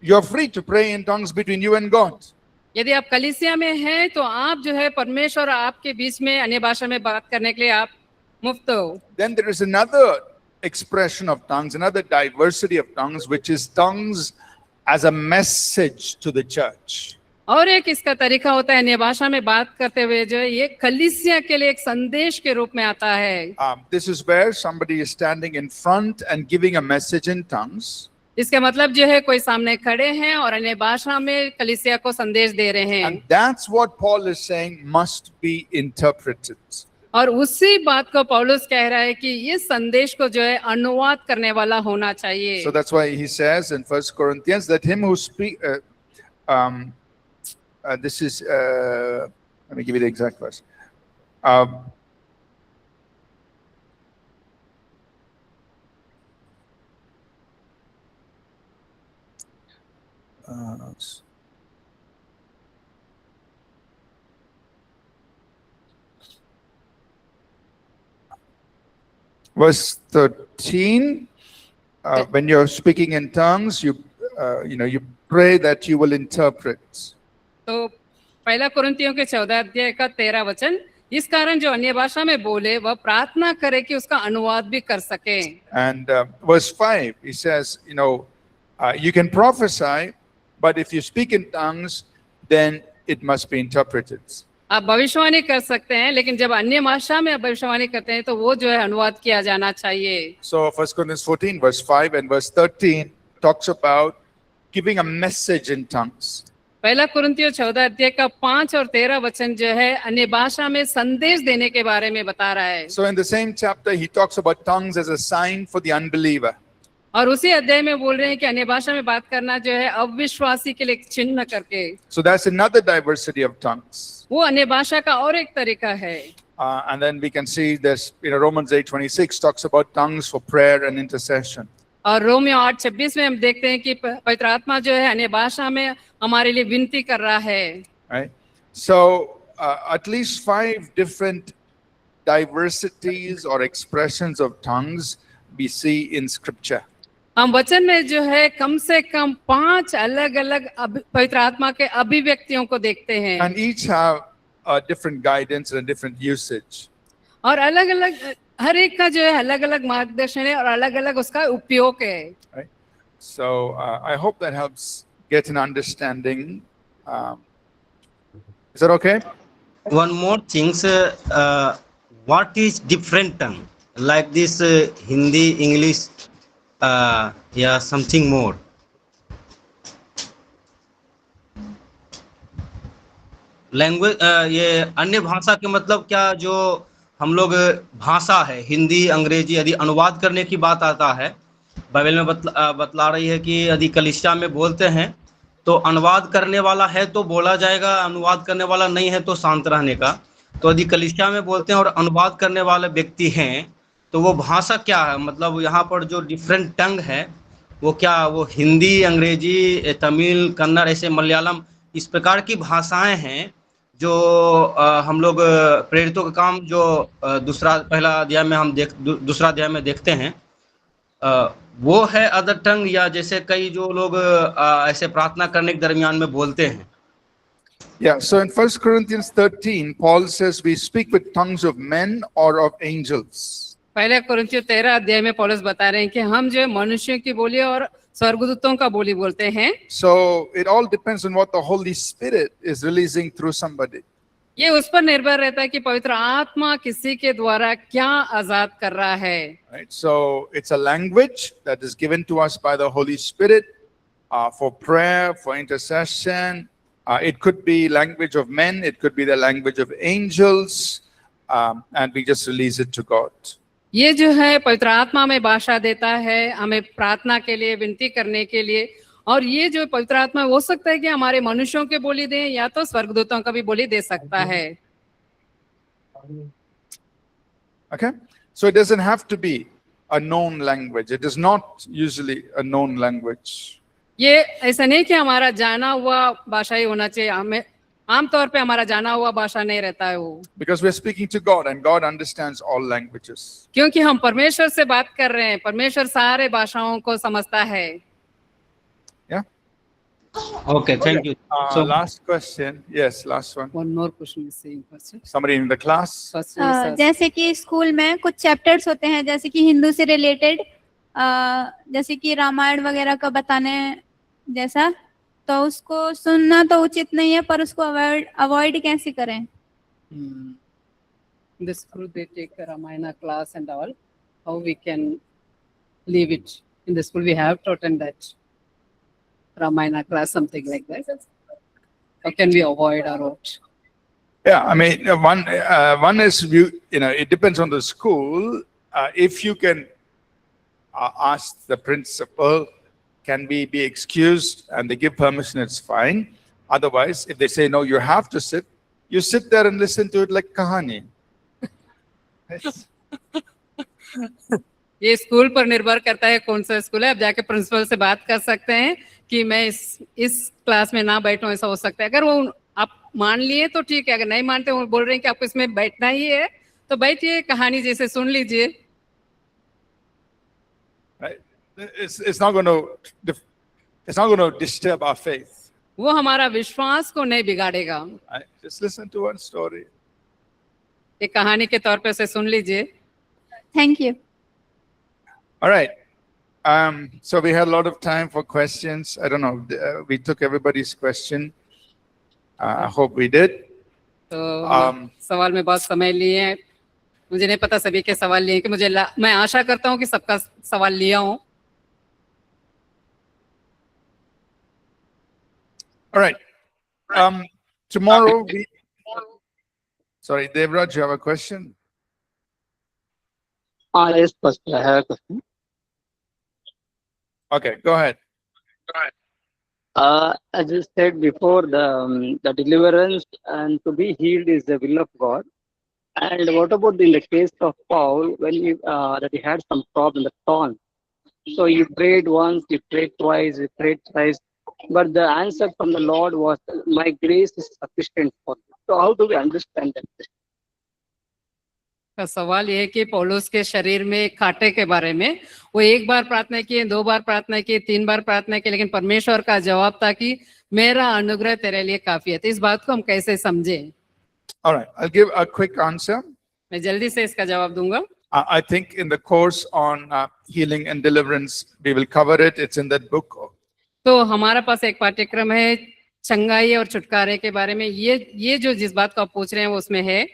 you're free to pray in tongues between you and God. यदि आप कलीसिया में हैं तो आप जो है परमेश्वर और आपके बीच में अन्य भाषा में बात करने के लिए आप मुफ्त हो। Then there is another expression of tongues, another diversity of tongues, which is tongues as a message to the church. और एक इसका तरीका होता है अन्य भाषा में बात करते हुए जो है ये कलीसिया के लिए एक संदेश के रूप में आता है। This is where somebody is standing in front and giving a message in tongues. इसका मतलब जो है कोई सामने खड़े हैं और अन्य भाषा में कलीसिया को संदेश दे रहे हैं। And that's what Paul is saying must be interpreted. और उसी बात को पौलुस कह रहा है कि ये संदेश को जो है अनुवाद करने वाला होना चाहिए। So that's why he says in 1 Corinthians that him who speak, this is, let me give you the exact verse. Verse 13, when you're speaking in tongues, you pray that you will interpret. तो पहला कुरिन्थियों के 14 अध्याय का 13 वचन, इस कारण जो अन्य भाषा में बोले वह प्रार्थना करे कि उसका अनुवाद भी कर सके। And verse 5, he says, you can prophesy, but if you speak in tongues, then it must be interpreted. आप भविष्यवाणी कर सकते हैं, लेकिन जब अन्य भाषा में आप भविष्यवाणी करते हैं तो वो जो है अनुवाद किया जाना चाहिए। So 1 Corinthians 14, verse 5 and verse 13 talks about giving a message in tongues. पहला कुरिन्थियों 14 अध्याय का 5 और 13 वचन जो है अन्य भाषा में संदेश देने के बारे में बता रहा है। So in the same chapter, he talks about tongues as a sign for the unbeliever. और उसी अध्याय में बोल रहे हैं कि अन्य भाषा में बात करना जो है अविश्वासी के लिए चिन्ह करके। So that's another diversity of tongues. वो अन्य भाषा का और एक तरीका है। And then we can see this, Romans 8:26 talks about tongues for prayer and intercession. और रोमियो 8:26 में हम देखते हैं कि पवित्र आत्मा जो है अन्य भाषा में हमारे लिए विनती कर रहा है। Right? So at least 5 different diversities or expressions of tongues we see in scripture. हम वचन में जो है कम से कम 5 अलग अलग पवित्र आत्मा के अभिव्यक्तियों को देखते हैं। And each have a different guidance and a different usage. और अलग अलग हर एक का जो है अलग अलग मार्गदर्शन है और अलग अलग उसका उपयोग है। Right? So I hope that helps get an understanding. Is that okay? One more thing, what is different tongue like this Hindi, English, yeah, something more? Language ये अन्य भाषा के मतलब क्या, जो हम लोग भाषा है हिंदी अंग्रेजी, यदि अनुवाद करने की बात आता है, बाइबल में बतला रही है कि यदि कलीसिया में बोलते हैं तो अनुवाद करने वाला है तो बोला जाएगा, अनुवाद करने वाला नहीं है तो शांत रहने का। तो यदि कलीसिया में बोलते हैं और अनुवाद करने वाले व्यक्ति हैं तो वो भाषा क्या है, मतलब यहाँ पर जो डिफरेंट टंग है वो क्या, वो हिंदी, अंग्रेजी, तमिल, कन्नड़, ऐसे मलयालम, इस प्रकार की भाषाएं हैं जो हम लोग प्रेरितों का काम जो पहला अध्याय में हम दूसरा अध्याय में देखते हैं, वो है अदर टंग, या जैसे कई जो लोग ऐसे प्रार्थना करने के दरमियान में बोलते हैं। Yeah, so in 1 Corinthians 13, Paul says we speak with tongues of men or of angels. पहले कुरिन्थियों 13 अध्याय में पौलुस बता रहे हैं कि हम जो मनुष्यों की बोली और स्वर्गदूतों का बोली बोलते हैं। So it all depends on what the Holy Spirit is releasing through somebody. ये उस पर निर्भर रहता है कि पवित्र आत्मा किसी के द्वारा क्या आजाद कर रहा है। Right? So it's a language that is given to us by the Holy Spirit for prayer, for intercession. It could be language of men, it could be the language of angels, and we just release it to God. ये जो है पवित्र आत्मा में भाषा देता है हमें प्रार्थना के लिए, विनती करने के लिए, और ये जो पवित्र आत्मा हो सकता है कि हमारे मनुष्यों के बोली दे या तो स्वर्गदूतों का भी बोली दे सकता है। Okay? So it doesn't have to be a known language. It is not usually a known language. ये ऐसा नहीं कि हमारा जाना हुआ भाषा ही होना चाहिए, हमें आमतौर पे हमारा जाना हुआ भाषा नहीं रहता है वो, Because we're speaking to God and God understands all languages. क्योंकि हम परमेश्वर से बात कर रहे हैं, परमेश्वर सारे भाषाओं को समझता है। Okay, thank you. So Last question. Yes, last one. One more question is saying first. Somebody in the class? First is us. जैसे कि स्कूल में कुछ चैप्टर्स होते हैं जैसे कि हिंदू से रिलेटेड, जैसे कि रामायण वगैरह का बताने जैसा, तो उसको सुनना तो उचित नहीं है, पर उसको अवॉइड कैसे करें? In the school they take a Ramayana class and all. How we can leave it? In the school we have taught that Ramayana class, something like that. How can we avoid or what? Yeah, I mean, one is, it depends on the school. If you can ask the principal, can we be excused, and they give permission, it's fine. Otherwise, if they say, no, you have to sit, you sit there and listen to it like kahani. Yes. ये school पर निर्भर करता है कौन सा school है। आप जाके प्रिंसिपल से बात कर सकते हैं कि मैं इस क्लास में ना बैठूं, ऐसा हो सकता है। अगर वो आप मान लिए तो ठीक है, अगर नहीं मानते, वो बोल रहे हैं कि आपको इसमें बैठना ही है तो बैठिए, कहानी जैसे सुन लीजिए। Right? It's not going to disturb our faith. वो हमारा विश्वास को नहीं बिगाड़ेगा। Right? Just listen to one story. एक कहानी के तौर पे उसे सुन लीजिए। Thank you. All right. So we had a lot of time for questions. I don't know. We took everybody's question. I hope we did. तो सवाल में बहुत समय लिए हैं, मुझे नहीं पता सभी के सवाल लिए कि मैं आशा करता हूँ कि सबका सवाल लिया हूँ। All right. Tomorrow sorry, Devraj, you have a question? Yes, Pastor, I have a question. Okay, go ahead. As you said before, the deliverance and to be healed is the will of God. And what about in the case of Paul, when that he had some problem, the thorn? So he prayed once, he prayed twice, he prayed thrice, but the answer from the Lord was, "My grace is sufficient for you." So how do we understand that? का सवाल ये है कि पौलुस के शरीर में कांटे के बारे में वो एक बार प्रार्थना की, 2 बार प्रार्थना की, 3 बार प्रार्थना की, लेकिन परमेश्वर का जवाब था कि मेरा अनुग्रह तेरे लिए काफी है। तो इस बात को हम कैसे समझें? All right, I'll give a quick answer. मैं जल्दी से इसका जवाब दूंगा। I think in the course on healing and deliverance, we will cover it. It's in that book. तो हमारा पास एक पाठ्यक्रम है चंगाई और छुटकारे के बारे में। ये जो जिस बात को आप पूछ रहे हैं वो उसमें है।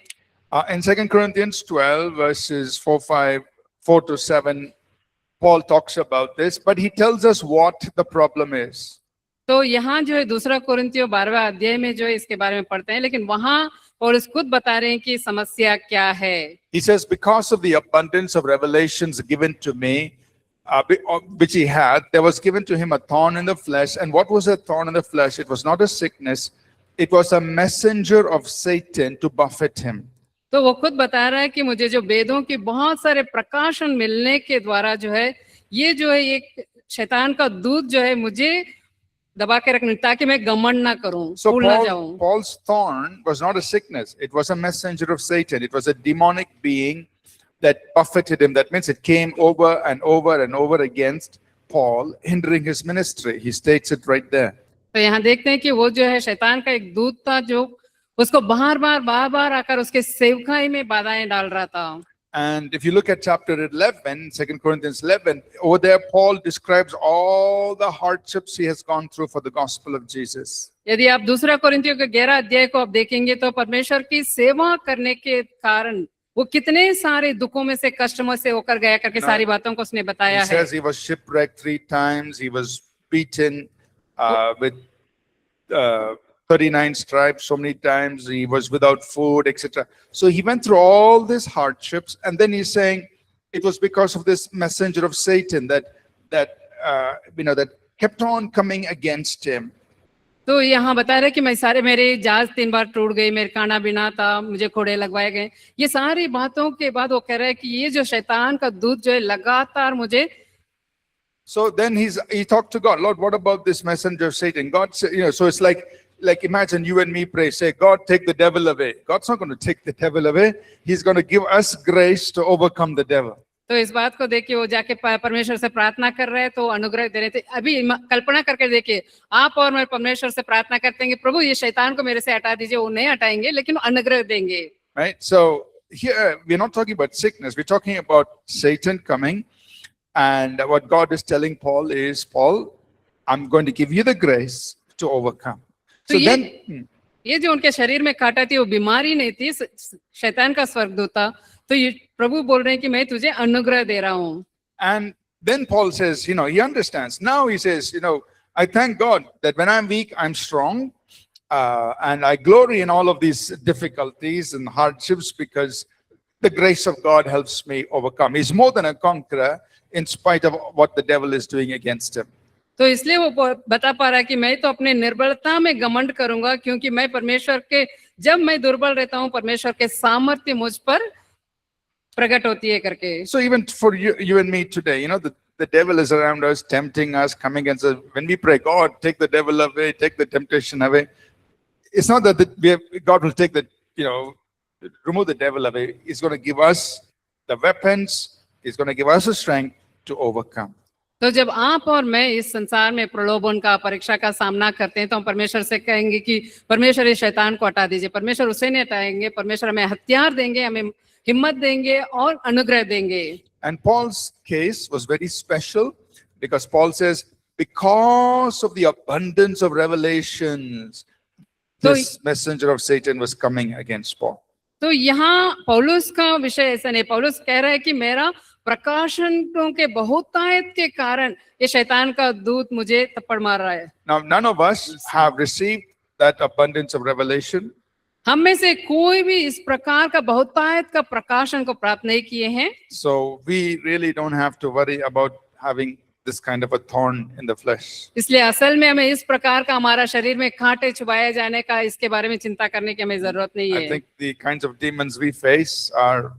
In 2 Corinthians 12, verses 4 to 7, Paul talks about this, but he tells us what the problem is. तो यहाँ जो है दूसरा कोरिन्थियों 12वां अध्याय में जो है इसके बारे में पढ़ते हैं, लेकिन वहाँ पौलुस खुद बता रहे हैं कि समस्या क्या है. He says, because of the abundance of revelations given to me, which he had, there was given to him a thorn in the flesh. And what was a thorn in the flesh? It was not a sickness. It was a messenger of Satan to buffet him. तो वो खुद बता रहा है कि मुझे जो वेदों की बहुत सारे प्रकाशन मिलने के द्वारा जो है ये जो है एक शैतान का दूत जो है मुझे दबा के रखने ताकि मैं घमंड ना करूं, So फूल ना जाऊं. Paul's thorn was not a sickness. It was a messenger of Satan. It was a demonic being that buffeted him. That means it came over and over and over against Paul, hindering his ministry. He states it right there. तो यहाँ देखते हैं कि वो जो है शैतान का एक दूत था जो उसको बार बार आकर उसके सेवकाई में बाधाएं डाल रहा था. And if you look at chapter 11, 2 Corinthians 11, over there Paul describes all the hardships he has gone through for the gospel of Jesus. यदि आप दूसरा कोरिन्थियों के 11 अध्याय को आप देखेंगे तो परमेश्वर की सेवा करने के कारण वो कितने सारे दुखों में से कष्टों से होकर गया करके सारी बातों को उसने बताया He है. says he was shipwrecked 3 times. He was beaten with 39 stripes so many times. He was without food, etc. So he went through all these hardships, and then he's saying it was because of this messenger of Satan that kept on coming against him. तो यहाँ बता रहे कि मेरे जहाज 3 बार टूट गई, मेरे खाना बिना था, मुझे घोड़े लगवाए गए. ये सारी बातों के बाद वो कह रहा है कि ये जो शैतान का दूत जो है लगातार मुझे. So then he talked to God. Lord, what about this messenger of Satan? God said, so it's like imagine you and me pray, say, God, take the devil away. God's not going to take the devil away. He's going to give us grace to overcome the devil. तो इस बात को देखिए वो जाके परमेश्वर से प्रार्थना कर रहे हैं तो अनुग्रह दे रहे थे. अभी कल्पना करके देखिए आप और मैं परमेश्वर से प्रार्थना करते हैं कि प्रभु ये शैतान को मेरे से हटा दीजिए. वो नहीं हटाएंगे लेकिन अनुग्रह देंगे. Right? So here we're not talking about sickness. We're talking about Satan coming. And what God is telling Paul is, Paul, I'm going to give you the grace to overcome. So then, ये जो उनके शरीर में काटा थी वो बीमारी नहीं थी, शैतान का स्वर्गदूत था. तो ये प्रभु बोल रहे हैं कि मैं तुझे अनुग्रह दे रहा हूँ. And then Paul says, he understands. Now he says, I thank God that when I'm weak, I'm strong. And I glory in all of these difficulties and hardships because the grace of God helps me overcome. He's more than a conqueror in spite of what the devil is doing against him. तो इसलिए वो बता पा रहा है कि मैं तो अपने निर्बलता में घमंड करूंगा क्योंकि मैं परमेश्वर के जब मैं दुर्बल रहता हूँ परमेश्वर के सामर्थ्य मुझ पर प्रकट होती है करके. So even for you and me today, the devil is around us, tempting us, coming against us. When we pray, God, take the devil away, take the temptation away. It's not that God will take remove the devil away. He's going to give us the weapons. He's going to give us the strength to overcome. तो जब आप और मैं इस संसार में प्रलोभन का परीक्षा का सामना करते हैं तो हम परमेश्वर से कहेंगे कि परमेश्वर इस शैतान को हटा दीजिए. परमेश्वर उसे नहीं हटाएंगे. परमेश्वर हमें हथियार देंगे, हमें हिम्मत देंगे और अनुग्रह देंगे. And Paul's case was very special because Paul says, because of the abundance of revelations, this messenger of Satan was coming against Paul. तो यहाँ पौलुस का विषय ऐसा नहीं. पौलुस कह रहा है कि मेरा प्रकाशनों के बहुतायत के कारण ये शैतान का दूत मुझे थप्पड़ मार रहा है. Now, none of us have received that abundance of revelation. हम में से कोई भी इस प्रकार का बहुतायत का प्रकाशन को प्राप्त नहीं किए हैं. So we really don't have to worry about having this kind of a thorn in the flesh. इसलिए असल में हमें इस प्रकार का हमारा शरीर में कांटे चुभाए जाने का इसके बारे में चिंता करने की हमें जरूरत नहीं I है. think the kinds of demons we face are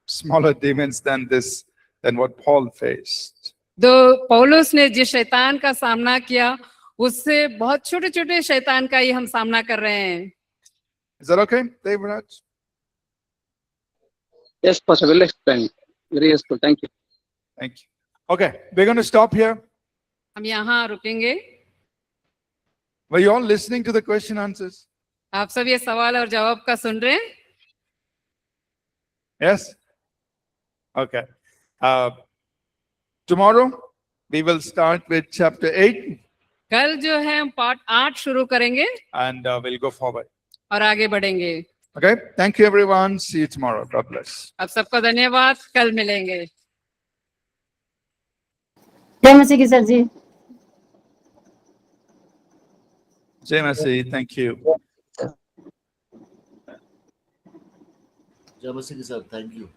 smaller demons than what Paul faced. तो पौलुस ने जिस शैतान का सामना किया उससे बहुत छोटे छोटे शैतान का ही हम सामना कर रहे हैं. Is that okay, Devraj? Yes, Pastor, will explain. Very useful. Thank you. Thank you. Okay, we're going to stop here. हम यहाँ रुकेंगे. Were you all listening to the question answers? आप सब ये सवाल और जवाब का सुन रहे हैं? Yes? Okay. Tomorrow, we will start with chapter 8 कल जो है हम पाठ 8 शुरू करेंगे and we'll go forward. और आगे बढ़ेंगे. Okay, thank you everyone. See you tomorrow. God bless. अब सबको धन्यवाद, कल मिलेंगे। जय मसीह की sir ji. Jai Masi, thank you. Jai Masi ki sir, thank you.